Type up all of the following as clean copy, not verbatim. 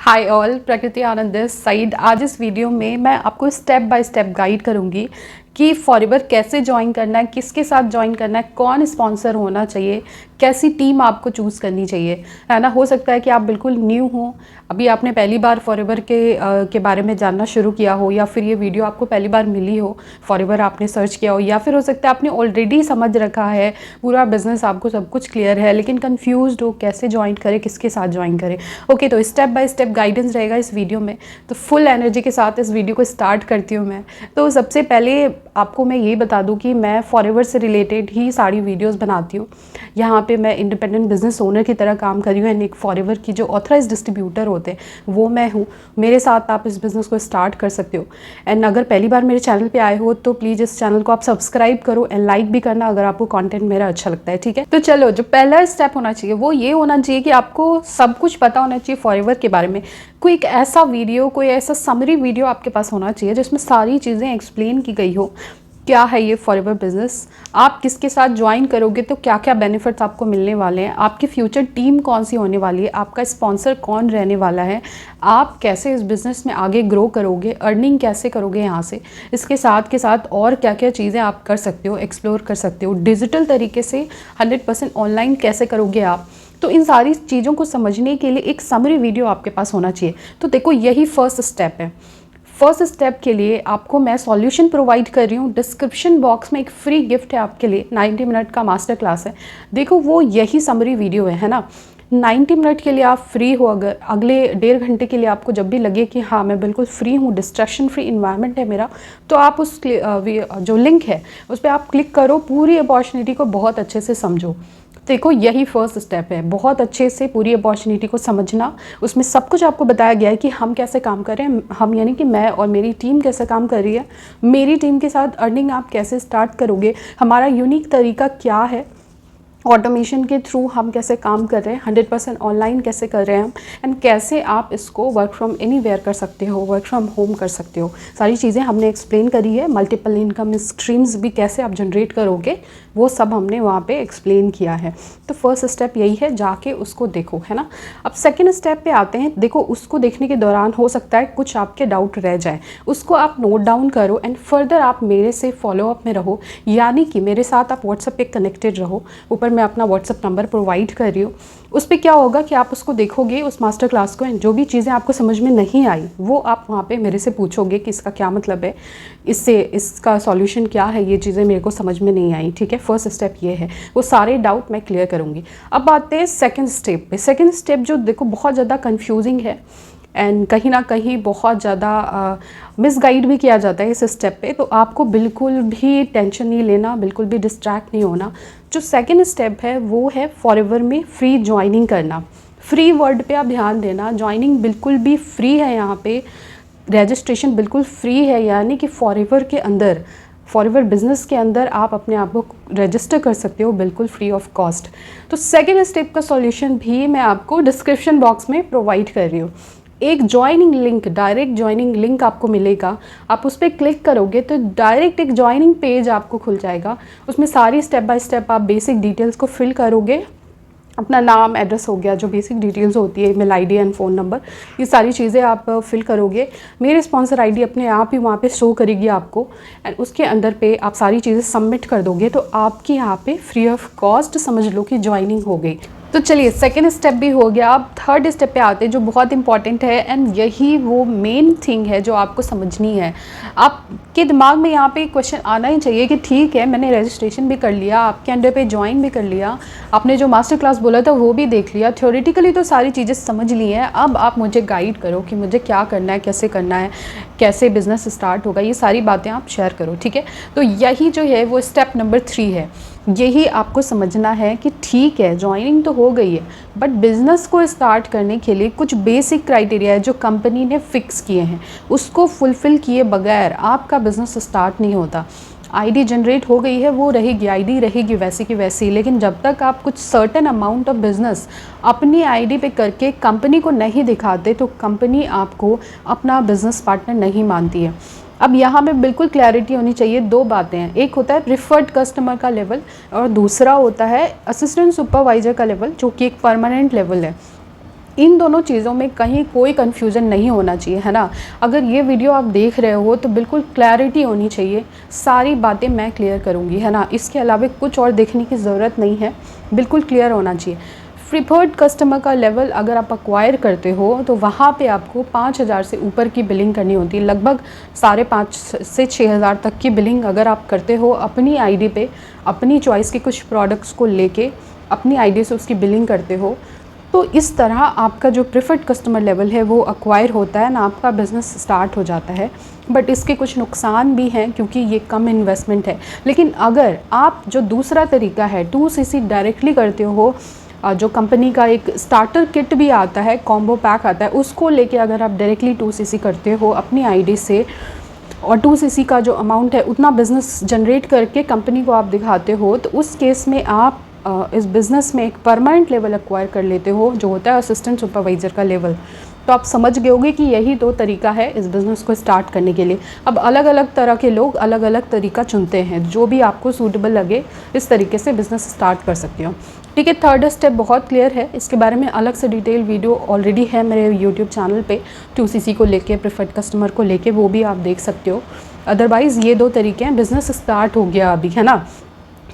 Hi all, प्रकृति आनंद this side. आज इस वीडियो में मैं आपको स्टेप बाय स्टेप गाइड करूंगी कि फॉरएवर कैसे ज्वाइन करना है, किसके साथ ज्वाइन करना है, कौन स्पॉन्सर होना चाहिए, कैसी टीम आपको चूज़ करनी चाहिए, है ना। हो सकता है कि आप बिल्कुल न्यू हो, अभी आपने पहली बार फॉरएवर के बारे में जानना शुरू किया हो, या फिर ये वीडियो आपको पहली बार मिली हो, फॉरएवर आपने सर्च किया हो, या फिर हो सकता है आपने ऑलरेडी समझ रखा है पूरा बिजनेस, आपको सब कुछ क्लियर है लेकिन कंफ्यूज्ड हो कैसे ज्वाइन करें, किसके साथ ज्वाइन करें। ओके, तो स्टेप बाय स्टेप गाइडेंस रहेगा इस वीडियो में। तो फुल एनर्जी के साथ इस वीडियो को स्टार्ट करती हूँ मैं। तो सबसे पहले आपको मैं ये बता दूं कि मैं फॉरएवर से रिलेटेड ही सारी वीडियोस बनाती हूँ। यहाँ पे मैं इंडिपेंडेंट बिजनेस ओनर की तरह काम कर रही हूँ एंड एक फॉरएवर की जो ऑथराइज्ड डिस्ट्रीब्यूटर होते हैं वो मैं हूँ। मेरे साथ आप इस बिज़नेस को स्टार्ट कर सकते हो। एंड अगर पहली बार मेरे चैनल पे आए हो तो प्लीज़ इस चैनल को आप सब्सक्राइब करो एंड लाइक भी करना अगर आपको कंटेंट मेरा अच्छा लगता है, ठीक है। तो चलो, जो पहला स्टेप होना चाहिए वो ये होना चाहिए कि आपको सब कुछ पता होना चाहिए फॉरएवर के बारे में। कोई एक ऐसा वीडियो, कोई ऐसा समरी वीडियो आपके पास होना चाहिए जिसमें सारी चीज़ें एक्सप्लेन की गई हो। क्या है ये फॉरएवर बिजनेस, आप किसके साथ ज्वाइन करोगे तो क्या क्या बेनिफिट्स आपको मिलने वाले हैं, आपकी फ्यूचर टीम कौन सी होने वाली है, आपका स्पॉन्सर कौन रहने वाला है, आप कैसे इस बिज़नेस में आगे ग्रो करोगे, अर्निंग कैसे करोगे यहाँ से। इसके साथ के साथ और क्या क्या चीज़ें आप कर सकते हो, एक्सप्लोर कर सकते हो डिजिटल तरीके से, 100% ऑनलाइन कैसे करोगे आप। तो इन सारी चीज़ों को समझने के लिए एक समरी वीडियो आपके पास होना चाहिए। तो देखो, यही फर्स्ट स्टेप है। फर्स्ट स्टेप के लिए आपको मैं सॉल्यूशन प्रोवाइड कर रही हूँ। डिस्क्रिप्शन बॉक्स में एक फ्री गिफ्ट है आपके लिए, 90 मिनट का मास्टर क्लास है। देखो, वो यही समरी वीडियो है ना। 90 मिनट के लिए आप फ्री हो, अगर अगले 1.5 घंटे के लिए आपको जब भी लगे कि हाँ मैं बिल्कुल फ्री हूँ, डिस्ट्रैक्शन फ्री इन्वायरमेंट है मेरा, तो आप उस जो लिंक है उस पर आप क्लिक करो, पूरी अपॉर्चुनिटी को बहुत अच्छे से समझो। देखो, यही फर्स्ट स्टेप है, बहुत अच्छे से पूरी अपॉर्चुनिटी को समझना। उसमें सब कुछ आपको बताया गया है कि हम कैसे काम कर रहे हैं, हम यानी कि मैं और मेरी टीम कैसे काम कर रही है, मेरी टीम के साथ अर्निंग आप कैसे स्टार्ट करोगे, हमारा यूनिक तरीका क्या है, ऑटोमेशन के थ्रू हम कैसे काम कर रहे हैं, 100% ऑनलाइन कैसे कर रहे हैं हम, एंड कैसे आप इसको वर्क फ्रॉम एनीवेयर कर सकते हो, वर्क फ्रॉम होम कर सकते हो। सारी चीज़ें हमने एक्सप्लेन करी है। मल्टीपल इनकम स्ट्रीम्स भी कैसे आप जनरेट करोगे वो सब हमने वहाँ पे एक्सप्लेन किया है। तो फर्स्ट स्टेप यही है, जाके उसको देखो, है ना। अब सेकेंड स्टेप पे आते हैं। देखो, उसको देखने के दौरान हो सकता है कुछ आपके डाउट रह जाए, उसको आप नोट डाउन करो एंड फर्दर आप मेरे से फॉलोअप में रहो, यानी कि मेरे साथ आप व्हाट्सएप पे कनेक्टेड रहो। ऊपर मैं अपना व्हाट्सएप नंबर प्रोवाइड कर रही हूँ। उस पर क्या होगा कि आप उसको देखोगे, उस मास्टर क्लास को, एंड जो भी चीज़ें आपको समझ में नहीं आई वो आप वहाँ पे मेरे से पूछोगे कि इसका क्या मतलब है, इससे इसका सॉल्यूशन क्या है, ये चीज़ें मेरे को समझ में नहीं आई, ठीक है। फर्स्ट स्टेप ये है, वो सारे डाउट मैं क्लियर करूँगी। अब आते हैं सेकेंड स्टेप पे। सेकेंड स्टेप जो देखो बहुत ज़्यादा कन्फ्यूजिंग है एंड कहीं ना कहीं बहुत ज़्यादा मिसगाइड भी किया जाता है इस स्टेप पे। तो आपको बिल्कुल भी टेंशन नहीं लेना, बिल्कुल भी डिस्ट्रैक्ट नहीं होना। जो सेकेंड स्टेप है वो है फॉरएवर में फ्री ज्वाइनिंग करना। फ्री वर्ड पे आप ध्यान देना, ज्वाइनिंग बिल्कुल भी फ्री है यहाँ पे, रजिस्ट्रेशन बिल्कुल फ्री है, यानी कि फॉरएवर के अंदर, फॉरएवर बिजनेस के अंदर आप अपने आप को रजिस्टर कर सकते हो बिल्कुल फ्री ऑफ कॉस्ट। तो सेकेंड स्टेप का सॉल्यूशन भी मैं आपको डिस्क्रिप्शन बॉक्स में प्रोवाइड कर रही हूँ। एक joining link, direct joining link आपको मिलेगा। आप उस पर क्लिक करोगे तो डायरेक्ट एक ज्वाइनिंग पेज आपको खुल जाएगा। उसमें सारी स्टेप बाय स्टेप आप बेसिक डिटेल्स को फिल करोगे। अपना नाम, एड्रेस हो गया, जो बेसिक डिटेल्स होती है, email ID and phone number, ये सारी चीज़ें आप फिल करोगे। मेरे स्पॉन्सर आईडी अपने आप ही वहाँ पे शो करेगी आपको, एंड उसके अंदर पे आप सारी चीज़ें सबमिट कर दोगे तो आपकी यहाँ पे फ्री ऑफ कॉस्ट समझ लो कि ज्वाइनिंग हो गई। तो चलिए, सेकेंड स्टेप भी हो गया। अब थर्ड स्टेप पे आते हैं जो बहुत इंपॉर्टेंट है एंड यही वो मेन थिंग है जो आपको समझनी है। आपके दिमाग में यहाँ पे क्वेश्चन आना ही चाहिए कि ठीक है, मैंने रजिस्ट्रेशन भी कर लिया, आपके अंडर पे ज्वाइन भी कर लिया, आपने जो मास्टर क्लास बोला था वो भी देख लिया, थ्योरेटिकली तो सारी चीज़ें समझ ली हैं, अब आप मुझे गाइड करो कि मुझे क्या करना है, कैसे करना है, कैसे बिज़नेस स्टार्ट होगा, ये सारी बातें आप शेयर करो, ठीक है। तो यही जो है वो स्टेप नंबर 3 है। यही आपको समझना है कि ठीक है, ज्वाइनिंग तो हो गई है बट बिज़नेस को स्टार्ट करने के लिए कुछ बेसिक क्राइटेरिया है जो कंपनी ने फिक्स किए हैं, उसको फुलफ़िल किए बगैर आपका बिज़नेस स्टार्ट नहीं होता। आईडी जनरेट हो गई है, वो रहेगी, आईडी रहेगी वैसी की वैसी, लेकिन जब तक आप कुछ सर्टेन अमाउंट ऑफ बिज़नेस अपनी आईडी पे करके कंपनी को नहीं दिखाते तो कंपनी आपको अपना बिज़नेस पार्टनर नहीं मानती है। अब यहाँ पे बिल्कुल क्लैरिटी होनी चाहिए। दो बातें हैं, एक होता है प्रिफर्ड कस्टमर का लेवल और दूसरा होता है असिस्टेंट सुपरवाइज़र का लेवल, जो कि एक परमानेंट लेवल है। इन दोनों चीज़ों में कहीं कोई कन्फ्यूज़न नहीं होना चाहिए, है ना। अगर ये वीडियो आप देख रहे हो तो बिल्कुल क्लैरिटी होनी चाहिए, सारी बातें मैं क्लियर करूँगी, है ना। इसके अलावा कुछ और देखने की ज़रूरत नहीं है, बिल्कुल क्लियर होना चाहिए। प्रीफर्ड कस्टमर का लेवल अगर आप अक्वायर करते हो तो वहाँ पे आपको 5,000 से ऊपर की बिलिंग करनी होती है, लगभग 5,500 से 6,000 तक की बिलिंग अगर आप करते हो अपनी आईडी पे, अपनी चॉइस के कुछ प्रोडक्ट्स को लेके अपनी आईडी से उसकी बिलिंग करते हो, तो इस तरह आपका जो प्रीफर्ड कस्टमर लेवल है वो अक्वायर होता है ना, आपका बिज़नेस स्टार्ट हो जाता है। बट इसके कुछ नुकसान भी हैं क्योंकि ये कम इन्वेस्टमेंट है। लेकिन अगर आप जो दूसरा तरीका है 2cc डायरेक्टली करते हो, जो कंपनी का एक स्टार्टर किट भी आता है, कॉम्बो पैक आता है, उसको लेके अगर आप डायरेक्टली 2cc करते हो अपनी आईडी से और 2cc का जो अमाउंट है उतना बिज़नेस जनरेट करके कंपनी को आप दिखाते हो, तो उस केस में आप इस बिज़नेस में एक परमानेंट लेवल एक्वायर कर लेते हो जो होता है असिस्टेंट सुपरवाइज़र का लेवल। तो आप समझ गए होंगे कि यही दो तरीका है इस बिज़नेस को स्टार्ट करने के लिए। अब अलग अलग तरह के लोग अलग अलग तरीका चुनते हैं, जो भी आपको सूटेबल लगे इस तरीके से बिज़नेस स्टार्ट कर सकते हो। ठीक है, थर्ड स्टेप बहुत क्लियर है, इसके बारे में अलग से डिटेल वीडियो ऑलरेडी है मेरे यूट्यूब चैनल पे 2cc को लेके, प्रीफर्ड कस्टमर को लेके, वो भी आप देख सकते हो। अदरवाइज़ ये दो तरीके हैं, बिज़नेस स्टार्ट हो गया अभी, है ना।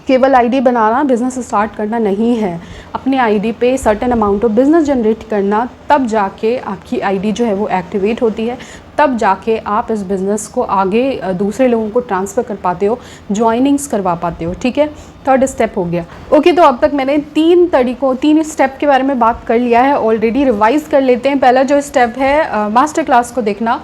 केवल आईडी बनाना बिज़नेस स्टार्ट करना नहीं है, अपने आईडी पे certain amount of business generate करना, तब जाके आपकी आईडी जो है वो एक्टिवेट होती है, तब जाके आप इस बिज़नेस को आगे दूसरे लोगों को ट्रांसफ़र कर पाते हो, ज्वाइनिंग्स करवा पाते हो। ठीक है, थर्ड स्टेप हो गया। ओके, तो अब तक मैंने 3 स्टेप के बारे में बात कर लिया है ऑलरेडी। रिवाइज़ कर लेते हैं। पहला जो स्टेप है मास्टर क्लास को देखना,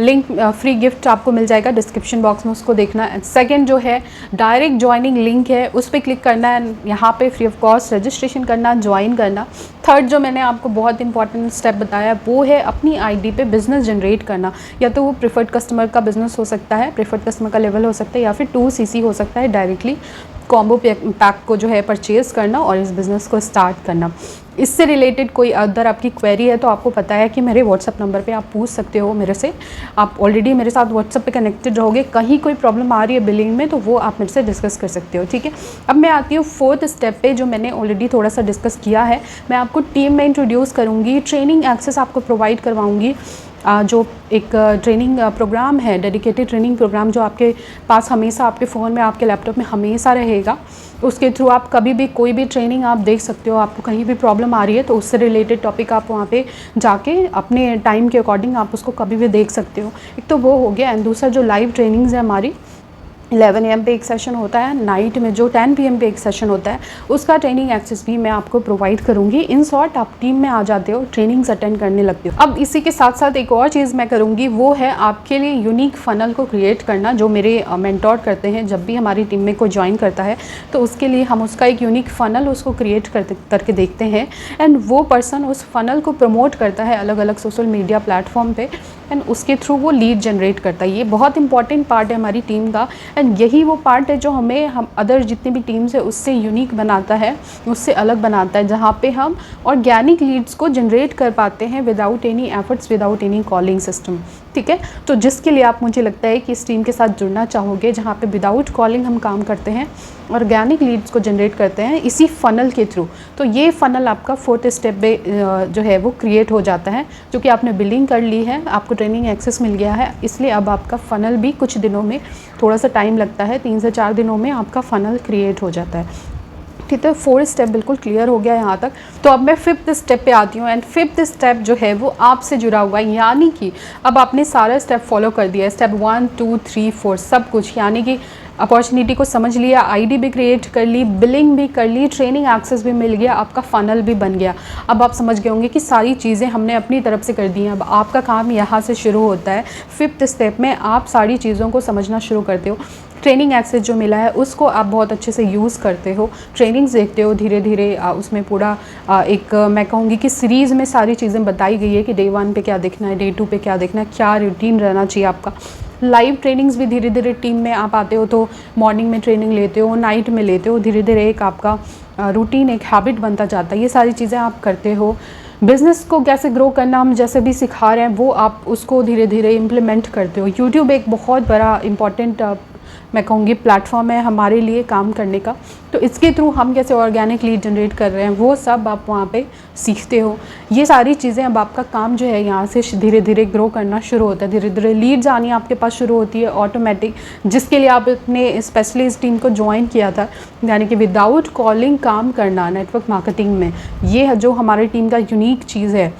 लिंक फ्री गिफ्ट आपको मिल जाएगा डिस्क्रिप्शन बॉक्स में, उसको देखना। सेकंड जो है डायरेक्ट ज्वाइनिंग लिंक है, उस पर क्लिक करना है, यहाँ पे फ्री ऑफ कॉस्ट रजिस्ट्रेशन करना, ज्वाइन करना। थर्ड जो मैंने आपको बहुत इंपॉर्टेंट स्टेप बताया वो है अपनी आईडी पे बिज़नेस जनरेट करना, या तो वो प्रीफर्ड कस्टमर का बिज़नेस हो सकता है, प्रीफर्ड कस्टमर का लेवल हो सकता है, या फिर 2cc हो सकता है, डायरेक्टली कॉम्बो पैक को जो है परचेज़ करना और इस बिज़नेस को स्टार्ट करना। इससे रिलेटेड कोई अदर आपकी क्वेरी है तो आपको पता है कि मेरे व्हाट्सअप नंबर पे आप पूछ सकते हो मेरे से। आप ऑलरेडी मेरे साथ व्हाट्सअप पे कनेक्टेड रहोगे, कहीं कोई प्रॉब्लम आ रही है बिलिंग में तो वो आप मेरे से डिस्कस कर सकते हो। ठीक है, अब मैं आती हूँ फोर्थ स्टेप पे, जो मैंने ऑलरेडी थोड़ा सा डिस्कस किया है। मैं आपको टीम में इंट्रोड्यूस करूँगी, ट्रेनिंग एक्सेस आपको प्रोवाइड करवाऊँगी। जो एक ट्रेनिंग प्रोग्राम है, डेडिकेटेड ट्रेनिंग प्रोग्राम, जो आपके पास हमेशा आपके फ़ोन में, आपके लैपटॉप में हमेशा रहेगा। उसके थ्रू आप कभी भी कोई भी ट्रेनिंग आप देख सकते हो। आपको कहीं भी प्रॉब्लम आ रही है तो उससे रिलेटेड टॉपिक आप वहाँ पे जाके अपने टाइम के अकॉर्डिंग आप उसको कभी भी देख सकते हो। एक तो वो हो गया, एंड दूसरा जो लाइव ट्रेनिंग्स है हमारी, 11 AM पे एक सेशन होता है, नाइट में जो 10 PM पे एक सेशन होता है, उसका ट्रेनिंग एक्सेस भी मैं आपको प्रोवाइड करूँगी। इन शॉर्ट आप टीम में आ जाते हो, ट्रेनिंग्स अटेंड करने लगते हो। अब इसी के साथ साथ एक और चीज़ मैं करूँगी, वो है आपके लिए यूनिक फ़नल को क्रिएट करना, जो मेरे मेंटोर करते हैं। जब भी हमारी टीम में कोई ज्वाइन करता है तो उसके लिए हम उसका एक यूनिक फ़नल उसको क्रिएट करके देखते हैं, एंड वो पर्सन उस फ़नल को प्रमोट करता है अलग अलग सोशल मीडिया प्लेटफॉर्म पे, एंड उसके थ्रू वो लीड जनरेट करता है। ये बहुत इंपॉर्टेंट पार्ट है हमारी टीम का, एंड यही वो पार्ट है जो हम अदर जितनी भी टीम्स है उससे यूनिक बनाता है, उससे अलग बनाता है, जहाँ पे हम ऑर्गेनिक लीड्स को जनरेट कर पाते हैं without any efforts, without any calling system. ठीक है, तो जिसके लिए आप, मुझे लगता है कि इस टीम के साथ जुड़ना चाहोगे, जहाँ पे विदाउट कॉलिंग हम काम करते हैं, ऑर्गेनिक लीड्स को जनरेट करते हैं इसी फ़नल के थ्रू। तो ये फ़नल आपका फोर्थ स्टेप पे जो है वो क्रिएट हो जाता है, जो कि आपने बिलिंग कर ली है, आपको ट्रेनिंग एक्सेस मिल गया है, इसलिए अब आपका फ़नल भी कुछ दिनों में, थोड़ा सा टाइम लगता है, 3 से 4 दिनों में आपका फ़नल क्रिएट हो जाता है। ठीक है, 4 स्टेप बिल्कुल क्लियर हो गया यहाँ तक। तो अब मैं 5th स्टेप पे आती हूँ, एंड 5th स्टेप जो है वो आपसे जुड़ा हुआ है, यानी कि अब आपने सारा स्टेप फॉलो कर दिया है, स्टेप 1 2 3 4 सब कुछ, यानी कि अपॉर्चुनिटी को समझ लिया, आईडी भी क्रिएट कर ली, बिलिंग भी कर ली, ट्रेनिंग एक्सेस भी मिल गया, आपका फ़नल भी बन गया। अब आप समझ गए होंगे कि सारी चीज़ें हमने अपनी तरफ से कर दी हैं। अब आपका काम यहाँ से शुरू होता है। 5th स्टेप में आप सारी चीज़ों को समझना शुरू करते हो। ट्रेनिंग एक्सेस जो मिला है उसको आप बहुत अच्छे से यूज़ करते हो, ट्रेनिंग्स देखते हो धीरे धीरे। उसमें पूरा एक मैं कहूँगी कि सीरीज़ में सारी चीज़ें बताई गई है कि डे 1 पे क्या देखना है, डे 2 पे क्या देखना है, क्या रूटीन रहना चाहिए आपका। लाइव ट्रेनिंग्स भी धीरे धीरे टीम में आप आते हो तो मॉर्निंग में ट्रेनिंग लेते हो, नाइट में लेते हो, धीरे धीरे एक आपका रूटीन, एक हैबिट बनता जाता है। ये सारी चीज़ें आप करते हो। बिज़नेस को कैसे ग्रो करना हम जैसे भी सिखा रहे हैं वो आप उसको धीरे धीरे इम्प्लीमेंट करते हो। यूट्यूब एक बहुत बड़ा इम्पॉर्टेंट मैं कहूँगी प्लेटफॉर्म है हमारे लिए काम करने का। तो इसके थ्रू हम कैसे ऑर्गेनिक लीड जनरेट कर रहे हैं वो सब आप वहाँ पे सीखते हो। ये सारी चीज़ें अब आपका काम जो है यहाँ से धीरे धीरे ग्रो करना शुरू होता है, धीरे धीरे लीड्स आनी आपके पास शुरू होती है ऑटोमेटिक, जिसके लिए आप अपने स्पेशलिस्ट टीम को ज्वाइन किया था। यानी कि विदाउट कॉलिंग काम करना नेटवर्क मार्केटिंग में, ये है जो हमारी टीम का यूनिक चीज़ है,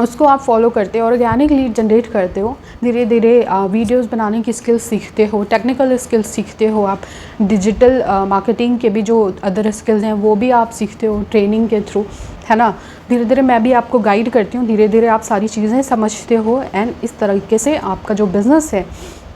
उसको आप फॉलो करते हो, ऑर्गेनिक लीड जनरेट करते हो, धीरे धीरे वीडियोस बनाने की स्किल्स सीखते हो, टेक्निकल स्किल्स सीखते हो, आप डिजिटल मार्केटिंग के भी जो अदर स्किल्स हैं वो भी आप सीखते हो ट्रेनिंग के थ्रू, है ना। धीरे धीरे मैं भी आपको गाइड करती हूँ, धीरे धीरे आप सारी चीज़ें समझते हो एंड इस तरीके से आपका जो बिज़नेस है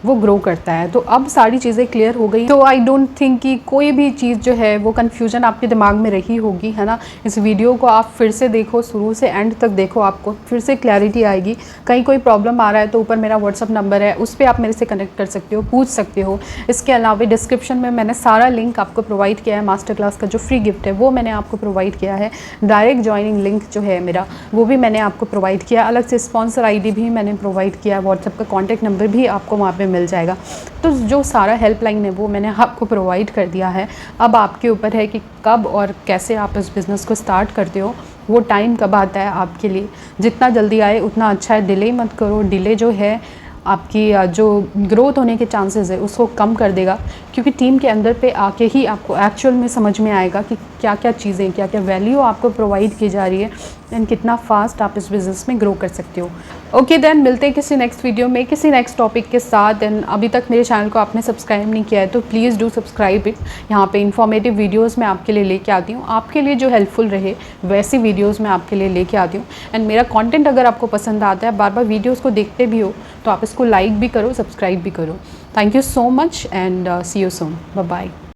वो ग्रो करता है। तो अब सारी चीज़ें क्लियर हो गई, तो आई डोंट थिंक कि कोई भी चीज़ जो है वो कन्फ्यूजन आपके दिमाग में रही होगी, है ना। इस वीडियो को आप फिर से देखो, शुरू से एंड तक देखो, आपको फिर से क्लैरिटी आएगी। कहीं कोई प्रॉब्लम आ रहा है तो ऊपर मेरा व्हाट्सअप नंबर है, उस पर आप मेरे से कनेक्ट कर सकते हो, पूछ सकते हो। इसके अलावा डिस्क्रिप्शन में मैंने सारा लिंक आपको प्रोवाइड किया है, मास्टर क्लास का जो फ्री गिफ्ट है वो मैंने आपको प्रोवाइड किया है, डायरेक्ट ज्वाइनिंग लिंक जो है मेरा वो भी मैंने आपको प्रोवाइड किया, अलग से स्पॉन्सर ID भी मैंने प्रोवाइड किया, व्हाट्सअप का कॉन्टैक्ट नंबर भी आपको वहाँ पर मिल जाएगा। तो जो सारा हेल्पलाइन है वो मैंने आपको प्रोवाइड कर दिया है। अब आपके ऊपर है कि कब और कैसे आप इस बिज़नेस को स्टार्ट करते हो, वो टाइम कब आता है आपके लिए। जितना जल्दी आए उतना अच्छा है, डिले मत करो। डिले जो है आपकी जो ग्रोथ होने के चांसेस है उसको कम कर देगा, क्योंकि टीम के अंदर पे आके ही आपको एक्चुअल में समझ में आएगा कि क्या क्या चीज़ें, क्या क्या वैल्यू आपको प्रोवाइड की जा रही है एंड कितना फास्ट आप इस बिज़नेस में ग्रो कर सकते हो। ओके देन, मिलते हैं किसी नेक्स्ट वीडियो में किसी नेक्स्ट टॉपिक के साथ। एंड अभी तक मेरे चैनल को आपने सब्सक्राइब नहीं किया है तो प्लीज़ डू सब्सक्राइब इट। यहाँ पे इंफॉर्मेटिव वीडियोस मैं आपके लिए लेके आती हूँ, आपके लिए जो हेल्पफुल रहे वैसी वीडियोस मैं आपके लिए लेके आती हूँ। एंड मेरा कंटेंट अगर आपको पसंद आता है, बार बार वीडियोज़ को देखते भी हो, तो आप इसको लाइक भी करो, सब्सक्राइब भी करो। Thank you so much and see you soon, bye bye.